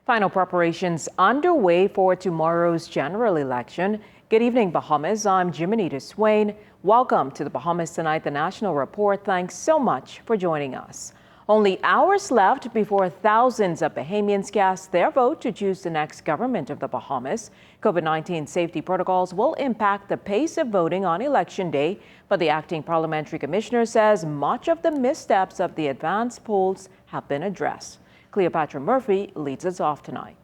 Final preparations underway for tomorrow's general election. Good evening, Bahamas. I'm Jiminita Swain. Welcome to the Bahamas Tonight, the National Report. Thanks so much for joining us. Only hours left before thousands of Bahamians cast their vote to choose the next government of the Bahamas. COVID-19 safety protocols will impact the pace of voting on Election Day, but the acting parliamentary commissioner says much of the missteps of the advanced polls have been addressed. Cleopatra Murphy leads us off tonight.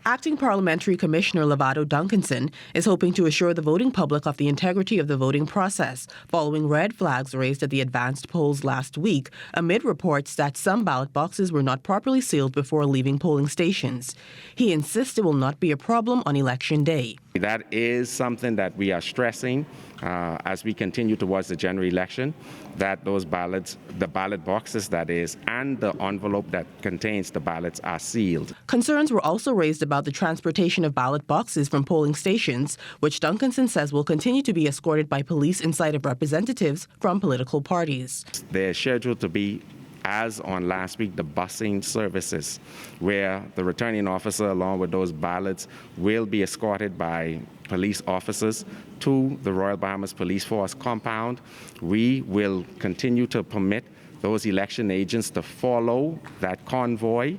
Acting Parliamentary Commissioner Lovato Duncanson is hoping to assure the voting public of the integrity of the voting process, following red flags raised at the advanced polls last week amid reports that some ballot boxes were not properly sealed before leaving polling stations. He insists it will not be a problem on Election Day. That is something that we are stressing as we continue towards the general election, that those ballots, the ballot boxes that is, and the envelope that contains the ballots are sealed. Concerns were also raised about the transportation of ballot boxes from polling stations, which Duncanson says will continue to be escorted by police in sight of representatives from political parties. They're scheduled to be, as on last week, the busing services, where the returning officer, along with those ballots, will be escorted by police officers to the Royal Bahamas Police Force compound. We will continue to permit those election agents to follow that convoy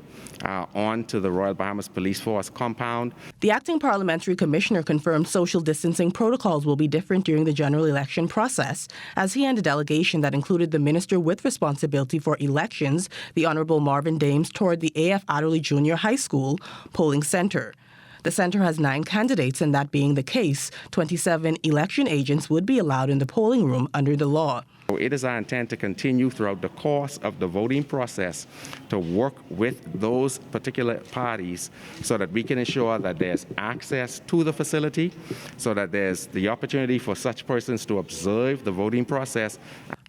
on to the Royal Bahamas Police Force compound. The acting parliamentary commissioner confirmed social distancing protocols will be different during the general election process, as he and a delegation that included the minister with responsibility for elections, the Honorable Marvin Dames, toured the A.F. Adderley Junior High School polling center. The center has 9 candidates, and that being the case, 27 election agents would be allowed in the polling room under the law. It is our intent to continue throughout the course of the voting process to work with those particular parties so that we can ensure that there's access to the facility, so that there's the opportunity for such persons to observe the voting process.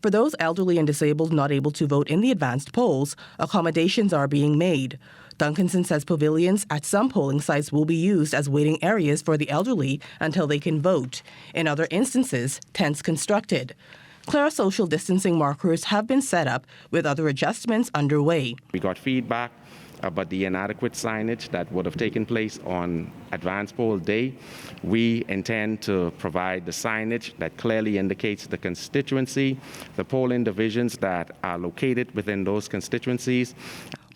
For those elderly and disabled not able to vote in the advanced polls, accommodations are being made. Duncanson says pavilions at some polling sites will be used as waiting areas for the elderly until they can vote. In other instances, tents constructed. Clear social distancing markers have been set up, with other adjustments underway. We got feedback about the inadequate signage that would have taken place on advanced poll day. We intend to provide the signage that clearly indicates the constituency, the polling divisions that are located within those constituencies.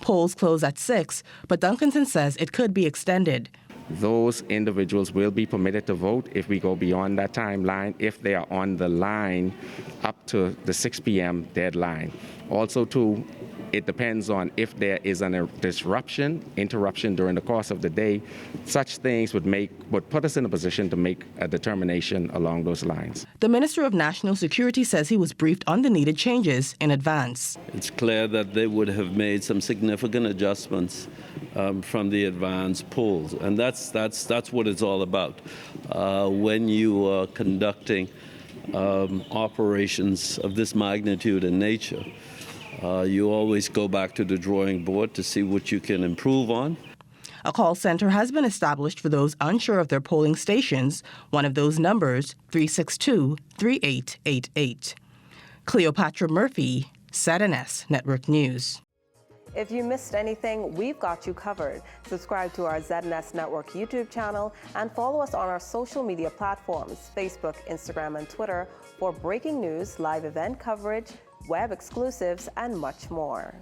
Polls close at 6, but Duncanson says it could be extended. Those individuals will be permitted to vote if we go beyond that timeline, if they are on the line up to the 6 p.m. deadline. Also, too, it depends on if there is an interruption during the course of the day. Such things would put us in a position to make a determination along those lines. The Minister of National Security says he was briefed on the needed changes in advance. It's clear that they would have made some significant adjustments from the advanced polls, and that's what it's all about. When you are conducting operations of this magnitude and nature, you always go back to the drawing board to see what you can improve on. A call center has been established for those unsure of their polling stations. One of those numbers, 362-3888. Cleopatra Murphy, ZNS Network News. If you missed anything, we've got you covered. Subscribe to our ZNS Network YouTube channel and follow us on our social media platforms, Facebook, Instagram, and Twitter, for breaking news, live event coverage, web exclusives, and much more.